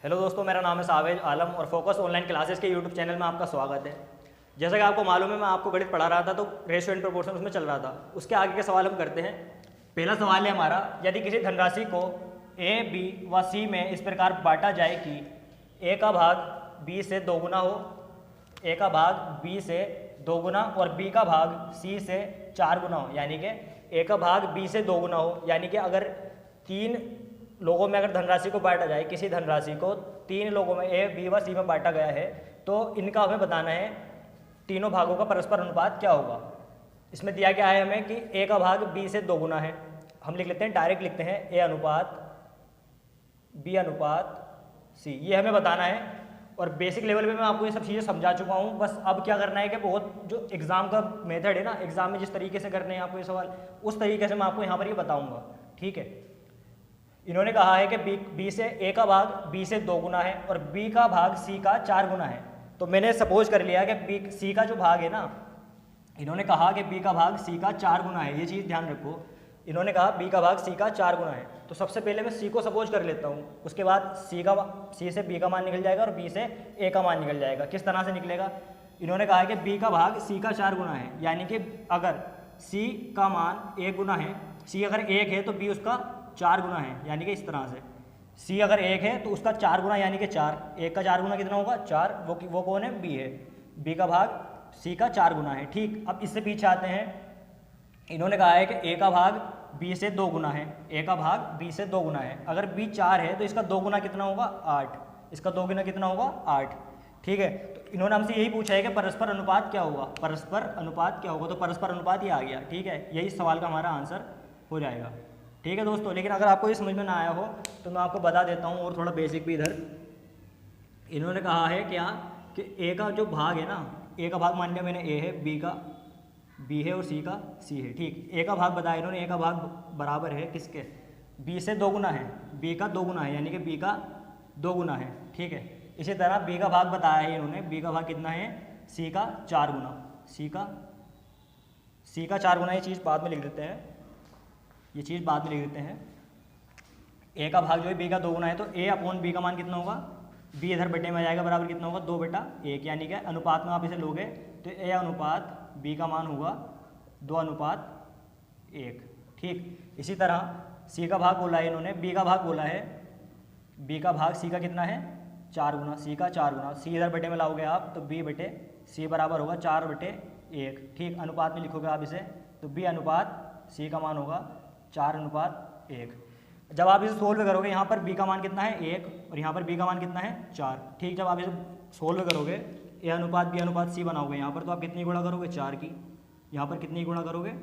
Hello दोस्तों, मेरा नाम है सावेज आलम और फोकस ऑनलाइन क्लासेस के यूट्यूब चैनल में आपका स्वागत है। जैसा कि आपको मालूम है, मैं आपको गणित पढ़ा रहा था तो रेशियो एंड प्रोपोर्शन उसमें चल रहा था। उसके आगे के सवाल हम करते हैं। पहला सवाल है हमारा, यदि किसी धनराशि को ए, बी व सी में इस प्रकार बांटा जाए कि ए का भाग बी से दोगुना हो, ए का भाग बी से दोगुना और बी का भाग सी से 4 गुना हो, यानी कि ए का भाग बी से दोगुना हो। यानी कि अगर 3 लोगों में अगर धनराशि को बांटा जाए, किसी धनराशि को 3 लोगों में ए, बी व सी में बांटा गया है, तो इनका हमें बताना है तीनों भागों का परस्पर अनुपात क्या होगा। इसमें दिया गया है हमें कि ए का भाग बी से दोगुना है। हम लिख लेते हैं, डायरेक्ट लिखते हैं ए अनुपात बी अनुपात सी, ये हमें बताना है। और बेसिक लेवल पे मैं आपको ये सब चीज़ें समझा चुका हूँ। बस अब क्या करना है कि बहुत जो एग्ज़ाम का मेथड है ना, एग्ज़ाम में जिस तरीके से करने हैं आपको ये सवाल, उस तरीके से मैं आपको यहाँ पर ये बताऊँगा। ठीक है, इन्होंने कहा है कि बी से ए का भाग बी से 2 गुना है और बी का भाग सी का 4 गुना है। तो मैंने सपोज कर लिया कि बी सी का जो भाग है ना, इन्होंने कहा कि बी का भाग सी का 4 गुना है। ये चीज़ ध्यान रखो, इन्होंने कहा बी का भाग सी का 4 गुना है। तो सबसे पहले मैं सी को सपोज कर लेता हूँ, उसके बाद सी से बी का मान निकल जाएगा और बी से ए का मान निकल जाएगा। किस तरह से निकलेगा? इन्होंने कहा है कि बी का भाग सी का 4 गुना है, यानी कि अगर सी का मान 1 गुना है, सी अगर 1 है तो बी उसका 4 गुना है, यानी कि इस तरह से सी अगर 1 है तो उसका 4 गुना यानी कि 4, 1 का 4 गुना कितना होगा? 4। वो कौन है? बी है। बी का भाग सी का 4 गुना है। ठीक, अब इससे पीछे आते हैं। इन्होंने कहा है कि ए का भाग बी से 2 गुना है, ए का भाग बी से 2 गुना है। अगर बी 4 है तो इसका 2 गुना कितना होगा? 8। इसका 2 गुना कितना होगा? 8। ठीक है, तो इन्होंने हमसे यही पूछा है कि परस्पर अनुपात क्या होगा, परस्पर अनुपात क्या होगा। तो परस्पर अनुपात ये आ गया। ठीक है, यही सवाल का हमारा आंसर हो जाएगा। ठीक है दोस्तों, लेकिन अगर आपको ये समझ में ना आया हो तो मैं आपको बता देता हूँ और थोड़ा बेसिक भी इधर। इन्होंने कहा है क्या कि ए का जो भाग है ना, ए का भाग मान लिया मैंने ए है, बी का बी है और सी का सी है। ठीक, ए का भाग बताया इन्होंने, ए का भाग बराबर है किसके? बी से 2 गुना है, बी का 2 गुना है, यानी कि बी का 2 गुना है। ठीक है, इसी तरह बी का भाग बताया है इन्होंने, बी का भाग कितना है? सी का 4 गुना, सी का 4 गुना। ये चीज़ बाद में लिख देते हैं, ये चीज़ बाद में लिख देते हैं। ए का भाग जो है बी का 2 गुना है, तो ए अपॉन बी का मान कितना होगा? बी इधर बटे में आ जाएगा, बराबर कितना होगा? 2/1, यानी कि अनुपात में आप इसे लोगे तो ए अनुपात बी का मान होगा 2/1। ठीक, इसी तरह सी का भाग बोला है इन्होंने, बी का भाग बोला है, बी का भाग सी का कितना है? 4 गुना, सी का 4 गुना। सी इधर बटे में लाओगे आप तो बी बटे सी बराबर होगा 4/1। ठीक, अनुपात में लिखोगे आप इसे तो बी अनुपात सी का मान होगा 4/1। जब आप इसे सोल्व करोगे, यहाँ पर बी का मान कितना है? 1 और यहाँ पर बी का मान कितना है? 4। ठीक, जब आप इसे सोल्व करोगे, ए अनुपात बी अनुपात सी बनाओगे यहाँ पर, तो आप कितनी गुणा करोगे? 4 की। यहाँ पर कितनी गुणा करोगे?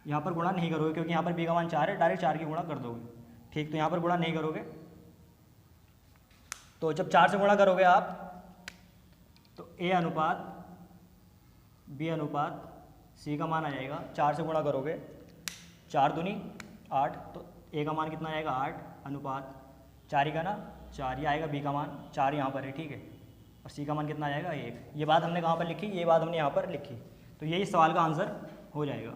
यहाँ पर गुणा नहीं करोगे, क्योंकि यहाँ पर बी का मान 4 है, डायरेक्ट 4 की गुणा कर दोगे। ठीक, तो यहाँ पर गुणा नहीं करोगे। तो जब 4 से गुणा करोगे आप तो ए अनुपात बी अनुपात सी का मान आ जाएगा। 4 से गुणा करोगे, 4 दूनी 8, तो ए का मान कितना आएगा? 8 अनुपात 4 ही का ना 4, ये आएगा बी का मान 4 यहाँ पर है। ठीक है, और सी का मान कितना आ जाएगा? 1। ये बात हमने कहाँ पर लिखी? ये बात हमने यहाँ पर लिखी। तो यही सवाल का आंसर हो जाएगा।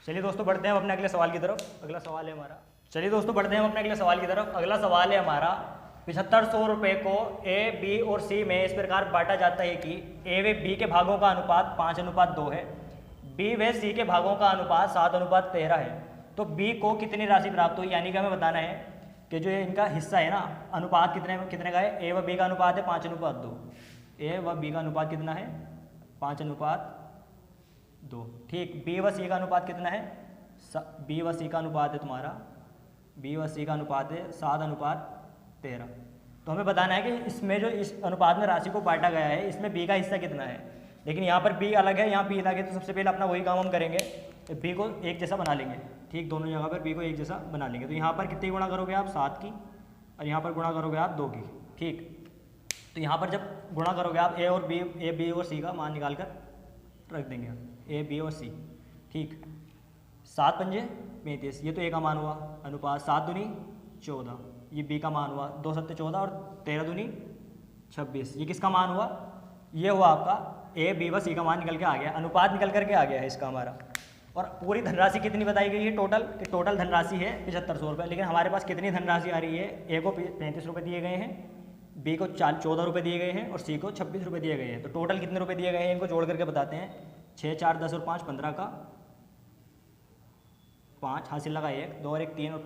चलिए दोस्तों, बढ़ते हैं हम अपने अगले सवाल की तरफ। अगला सवाल है हमारा, चलिए दोस्तों बढ़ते हैं हम अपने अगले सवाल की तरफ। अगला सवाल है हमारा, 7500 रुपये को ए, बी और सी में इस प्रकार बांटा जाता है कि ए व बी के भागों का अनुपात 5/2 है, बी व सी के भागों का अनुपात 7/13 है। तो बी को कितनी राशि प्राप्त हुई? यानी कि हमें बताना है कि जो इनका हिस्सा है ना, अनुपात कितने का है? ए व बी का अनुपात है 5/2। ए व बी का अनुपात कितना है? 5/2। ठीक, बी व सी का अनुपात कितना है? बी व सी का अनुपात है तुम्हारा, बी व सी का अनुपात है 7/13। तो हमें बताना है कि इसमें जो इस अनुपात में राशि को बांटा गया है, इसमें बी का हिस्सा कितना है। लेकिन यहाँ पर बी अलग है, यहाँ बी अलग है, तो सबसे पहले अपना वही काम हम करेंगे, तो बी को एक जैसा बना लेंगे। ठीक, दोनों जगह पर बी को एक जैसा बना लेंगे। तो यहाँ पर कितनी गुणा करोगे आप? 7 की, और यहाँ पर गुणा करोगे आप 2 की। ठीक, तो यहाँ पर जब गुणा करोगे आप ए बी और सी का मान निकाल कर रख देंगे, ए बी और सी। ठीक, 7 पंजे 35, ये तो ए का मान हुआ। अनुपात 7 दूनी 14, ये बी का मान हुआ। 2 7 14 और 13 दूनी 26, ये किसका मान हुआ? ये हुआ आपका ए बी व सी का मान निकल के आ गया, अनुपात निकल करके आ गया है इसका हमारा। और पूरी धनराशि कितनी बताई गई है टोटल, कि टोटल धनराशि है 7500 रुपये, लेकिन हमारे पास कितनी धनराशि आ रही है, ए को 35 रुपये दिए गए हैं, बी को 14 रुपये दिए गए हैं और सी को 26 रुपये दिए गए हैं। तो टोटल कितने रुपये दिए गए हैं इनको जोड़ करके बताते हैं। 6, 4, 10 और 5 15 का 5 हासिल लगा 1, 2 और 1 3 और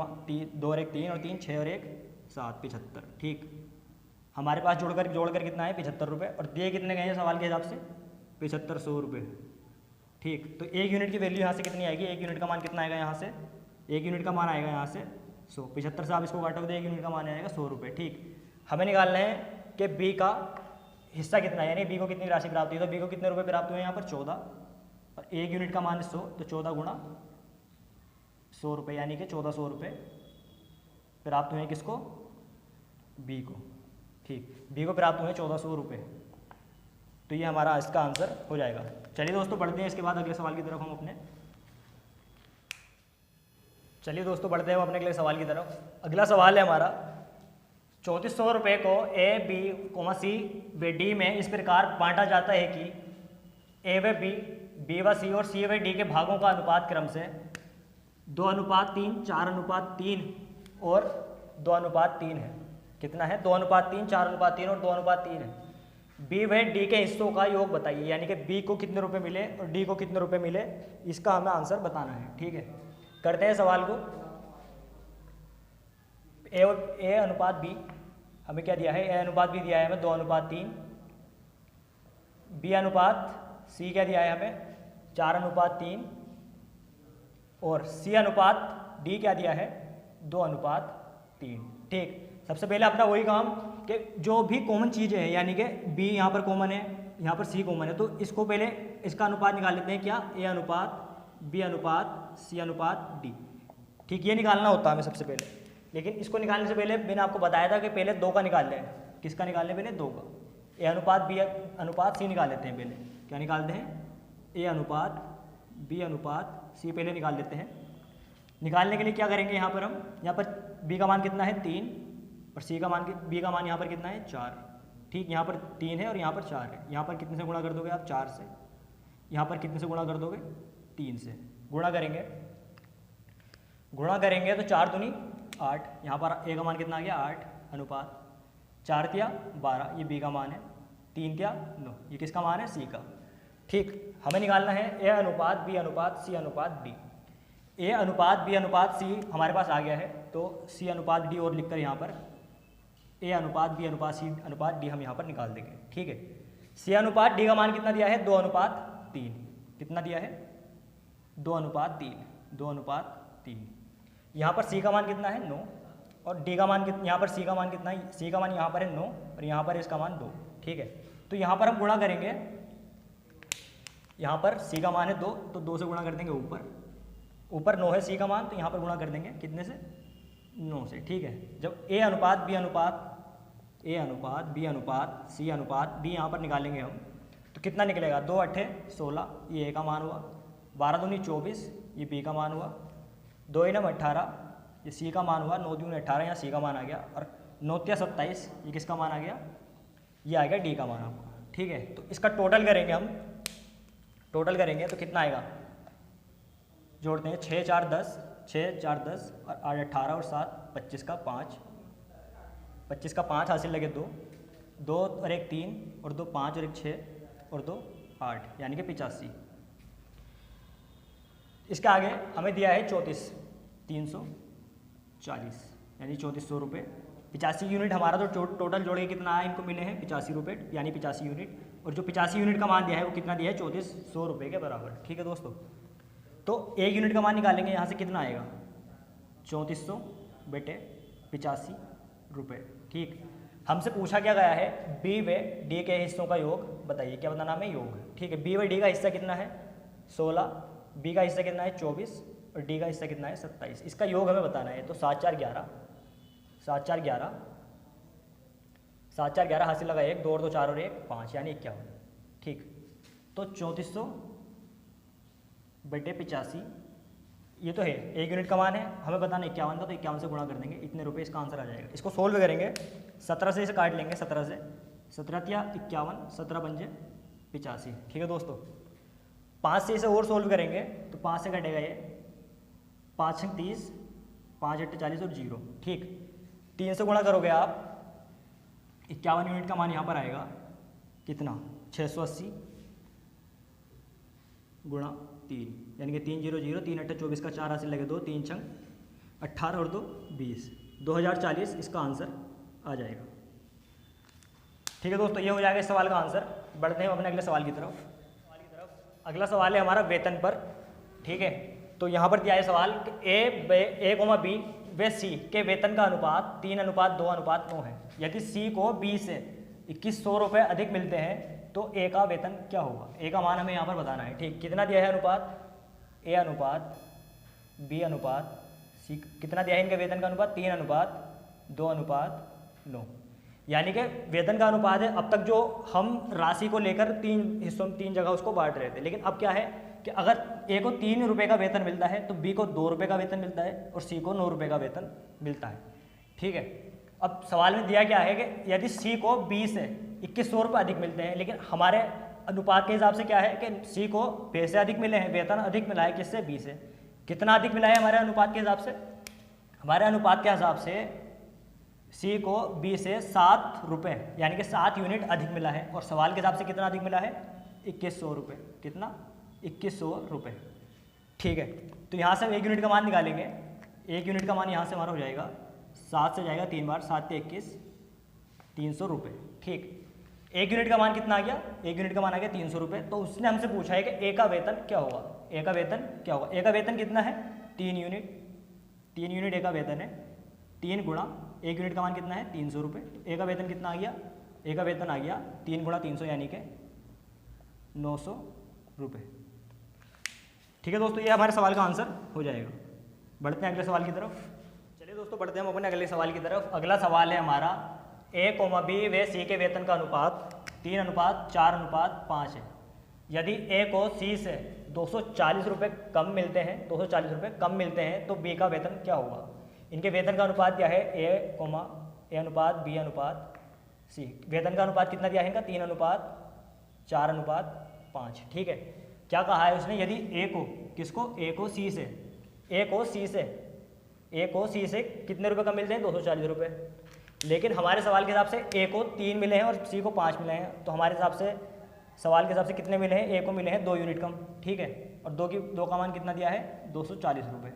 2 और 1 3 और 3 6 और 1 7 75। ठीक, हमारे पास जोड़ कर कितना है 75 रुपये, और दिए कितने गए हैं सवाल के हिसाब से 7500 रुपये। ठीक, तो 1 यूनिट की वैल्यू यहाँ से कितनी आएगी, 1 यूनिट का मान कितना आएगा यहाँ से, 1 यूनिट का मान आएगा यहाँ से 100। 75 से आप इसको काटोगे तो 1 यूनिट का मान आएगा 100 रुपये। ठीक, हमें निकालना है कि बी का हिस्सा कितना है, यानी बी को कितनी राशि प्राप्त हुई। तो बी को कितने रुपये प्राप्त हुए यहाँ पर 14, और 1 यूनिट का मान 100, तो 14 गुणा 100 रुपये, यानी कि 1400 रुपये प्राप्त हुए किसको, बी को। ठीक, बी को प्राप्त हुए 1400 रुपये। तो ये हमारा इसका आंसर हो जाएगा। चलिए दोस्तों बढ़ते हैं इसके बाद अगले सवाल की तरफ हम अपने। चलिए दोस्तों बढ़ते हैं हम अपने अगले सवाल की तरफ। अगला सवाल है हमारा 3400 रुपये को ए बी सी व डी में इस प्रकार बांटा जाता है कि ए व बी व सी और सी व डी के भागों का अनुपात क्रम से 2:3, 4:3 और 2:3 है। कितना है, 2:3, 4:3 और 2:3 है। बी व डी के हिस्सों का योग बताइए, यानी कि बी को कितने रुपए मिले और डी को कितने रुपए मिले, इसका हमें आंसर बताना है। ठीक है, करते हैं सवाल को। ए अनुपात बी हमें क्या दिया है, ए अनुपात बी दिया है हमें 2:3, बी अनुपात सी क्या दिया है हमें 4:3 और सी अनुपात डी क्या दिया है 2:3। ठीक, सबसे पहले अपना वही काम कि जो भी कॉमन चीज़ें हैं, यानी कि बी यहाँ पर कॉमन है, यहाँ पर सी कॉमन है, तो इसको पहले इसका अनुपात निकाल लेते हैं। क्या, ए अनुपात बी अनुपात सी अनुपात डी। ठीक, ये निकालना होता है हमें सबसे पहले, लेकिन इसको निकालने से पहले मैंने आपको बताया था कि पहले 2 का निकाल लें। किसका निकाल लें, पहले 2 का। ए अनुपात बी अनुपात सी निकाल लेते हैं पहले। क्या निकालते हैं, ए अनुपात बी अनुपात सी पहले निकाल लेते हैं। निकालने के लिए क्या करेंगे, यहाँ पर हम, यहाँ पर बी का मान कितना है 3 और सी का मान बी का मान यहाँ पर कितना है 4। ठीक, यहाँ पर 3 है और यहाँ पर 4 है। यहाँ पर कितने से गुणा कर दोगे आप, 4 से। यहाँ पर कितने से गुणा कर दोगे, 3 से। गुणा करेंगे तो 4 दूनी 8, यहाँ पर ए का मान कितना आ गया 8 अनुपात 4 दिया 12, ये बी का मान है, 3 क्या 9, ये किसका मान है, सी का। ठीक, हमें निकालना है ए अनुपात बी अनुपात सी अनुपात डी। ए अनुपात बी अनुपात सी हमारे पास आ गया है, तो सी अनुपात डी और लिखकर यहाँ पर ए अनुपात बी अनुपात सी अनुपात डी हम यहाँ पर निकाल देंगे। ठीक है, सी अनुपात डी का मान कितना दिया है 2:3। कितना दिया है 2:3, 2:3। यहाँ पर सी का मान कितना है 9 और डी का मान कितना, यहाँ पर सी का मान कितना है, सी का मान यहाँ पर है 9 और यहाँ पर इसका मान 2। ठीक है, तो यहाँ पर हम गुणा करेंगे, यहाँ पर सी का मान है 2 तो 2 से गुणा कर देंगे ऊपर 9 है सी का मान, तो यहाँ पर गुणा कर देंगे कितने से 9 से। ठीक है, जब ए अनुपात बी अनुपात सी अनुपात डी यहाँ पर निकालेंगे हम, तो कितना निकलेगा 2 8 16, ये ए का मान हुआ, 12 दूनी 24, ये बी का मान हुआ, 2 9 18, ये सी का मान हुआ, 9 दूनी 18 यहाँ सी का मान आ गया, और 9 3 27, ये किसका मान आ गया, ये आ गया डी का मान आपका। ठीक है, तो इसका टोटल करेंगे हम, टोटल करेंगे तो कितना आएगा, जोड़ते हैं 6 4 10 और 8 18 और 7 25 का 5, 25 का 5 हासिल लगे 2 और 1 3 और 2 5 और 1 6 और 2 8, यानी कि 85। इसके आगे हमें दिया है 34,340, यानी 3400 रुपये। 85 यूनिट हमारा तो टोटल जोड़ के कितना है, इनको मिले हैं 85 रुपये, यानी 85 यूनिट, और जो 85 यूनिट का मान दिया है वो कितना दिया है 3400 रुपये के बराबर। ठीक है दोस्तों, तो 1 यूनिट का मान निकालेंगे, यहाँ से कितना आएगा 3400 बटे 85 रुपये। ठीक, हमसे पूछा क्या गया है, बी व डी के हिस्सों का योग बताइए, क्या बताना हमें, योग। ठीक है, बी व डी का हिस्सा कितना है 16, बी का हिस्सा कितना है 24 और डी का हिस्सा कितना है 27, इसका योग हमें बताना है। तो 7 4 11 हासिल लगा 1 2 और 2 4 और 1 5, यानी 51। ठीक, तो 3400 बटे 85, ये तो है 1 यूनिट का मान है, हमें बताना 51 था, तो 51 से गुणा कर देंगे, इतने रुपए इसका आंसर आ जाएगा। इसको सोल्व करेंगे, 17 से इसे काट लेंगे, 17 या 51, 17 पंजे 85। ठीक है दोस्तों, 5 से इसे और सोल्व करेंगे तो 5 से कटेगा ये, 5 छंग 30, 5 8 40 और 0, ठीक। 3 से गुणा करोगे आप, 51 यूनिट का मान यहाँ पर आएगा कितना, 680 गुणा 3, यानी कि 300, 3 8 24 का 4 हासिल लगे 2, 3 छंग 18 और 2 20, 2040 इसका आंसर आ जाएगा। ठीक है दोस्तों, ये हो जाएगा इस सवाल का आंसर। बढ़ते हैं अपने अगले सवाल की तरफ। अगला सवाल है हमारा वेतन पर, ठीक है। तो यहाँ पर दिया है सवाल ए, बी व सी के वेतन का अनुपात 3:2:9 है। यदि सी को बी से 2100 रुपये अधिक मिलते हैं तो ए का वेतन क्या होगा। ए का मान हमें यहाँ पर बताना है, ठीक। कितना दिया है अनुपात, ए अनुपात बी अनुपात सी, कितना दिया है इनके वेतन का अनुपात, 3:2:9, यानी कि वेतन का अनुपात है। अब तक जो हम राशि को लेकर 3 हिस्सों में 3 जगह उसको बांट रहे थे, लेकिन अब क्या है कि अगर ए को 3 रुपये का वेतन मिलता है तो बी को 2 रुपये का वेतन मिलता है और सी को 9 रुपये का वेतन मिलता है, ठीक है। अब सवाल में दिया क्या है कि यदि सी को बी से 2100 रुपये अधिक मिलते हैं, लेकिन हमारे अनुपात के हिसाब से क्या है कि सी को बी से अधिक मिले हैं, वेतन अधिक मिला है किससे, बी से। कितना अधिक मिला है हमारे अनुपात के हिसाब से, हमारे अनुपात के हिसाब से सी को बी से 7 रुपये यानी कि 7 यूनिट अधिक मिला है, और सवाल के हिसाब से कितना अधिक मिला है, 2100 रुपये। कितना, 2100 रुपये, ठीक है। तो यहाँ से हम 1 यूनिट का मान निकालेंगे। 1 यूनिट का मान यहाँ से हमारा हो जाएगा 7 से जाएगा 3 बार, 7 से 21, 300 रुपये, ठीक। 1 यूनिट का मान कितना आ गया, 1 यूनिट का मान आ गया 300 रुपये। तो उसने हमसे पूछा है कि ए का वेतन क्या होगा, ए का वेतन क्या होगा। ए का वेतन कितना है, 3 यूनिट, 3 यूनिट ए का वेतन है। 3 गुणा 1 यूनिट का मान कितना है, 300 रुपये। ए का वेतन कितना आ गया, ए का वेतन आ गया 3 गुणा 300 यानी कि 900 रुपये, ठीक है दोस्तों। ये हमारे सवाल का आंसर हो जाएगा। बढ़ते हैं अगले सवाल की तरफ। चलिए दोस्तों, बढ़ते हैं हम अपने अगले सवाल की तरफ। अगला सवाल है हमारा ए, बी व सी के वेतन का अनुपात 3:4:5 है। यदि ए को सी से 240 रुपये कम मिलते हैं, 240 रुपये कम मिलते हैं तो बी का वेतन क्या होगा। इनके वेतन का अनुपात क्या है, ए अनुपात बी अनुपात सी। वेतन का अनुपात कितना दिया है इनका, 3:4:5, ठीक है। क्या कहा है उसने, यदि ए को, किसको, ए को सी से कितने रुपए कम मिलते हैं, 240 रुपये। लेकिन हमारे सवाल के हिसाब से ए को 3 मिले हैं और सी को 5 मिले हैं, तो हमारे हिसाब से सवाल के हिसाब से कितने मिले हैं, ए को मिले हैं 2 यूनिट कम, ठीक है। और 2 का मान कितना दिया है, 240 रुपये।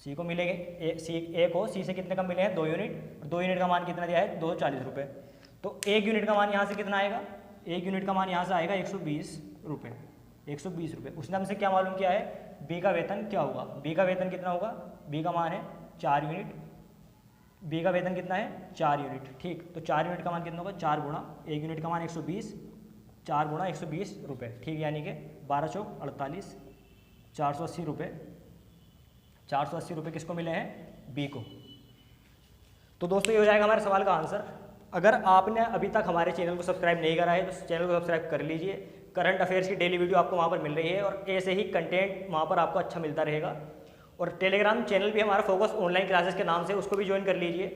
सी को मिलेंगे ए को सी से कितने कम मिले हैं, 2 यूनिट, और 2 यूनिट का मान कितना दिया है, 240 रुपये। तो 1 यूनिट का मान यहाँ से कितना आएगा, 1 यूनिट का मान यहाँ से आएगा 120 रुपये, 120 रुपये। उसने हमसे क्या मालूम किया है, बी का वेतन क्या होगा। बी का वेतन कितना होगा, बी का मान है 4 यूनिट, बी का वेतन कितना है, 4 यूनिट, ठीक। तो 4 यूनिट का मान कितना होगा, 4 गुणा 1 यूनिट का मान 120, 4 गुणा 120 रुपये, ठीक। यानी कि 12 चौक 48, 480 रुपये। 480 रुपये किसको मिले हैं, बी को। तो दोस्तों ये हो जाएगा हमारे सवाल का आंसर। अगर आपने अभी तक हमारे चैनल को सब्सक्राइब नहीं करा है तो चैनल को सब्सक्राइब कर लीजिए। करंट अफेयर्स की डेली वीडियो आपको वहाँ पर मिल रही है और ऐसे ही कंटेंट वहाँ पर आपको अच्छा मिलता रहेगा। और टेलीग्राम चैनल भी हमारा फोकस ऑनलाइन क्लासेस के नाम से, उसको भी ज्वाइन कर लीजिए।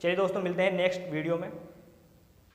चलिए दोस्तों, मिलते हैं नेक्स्ट वीडियो में।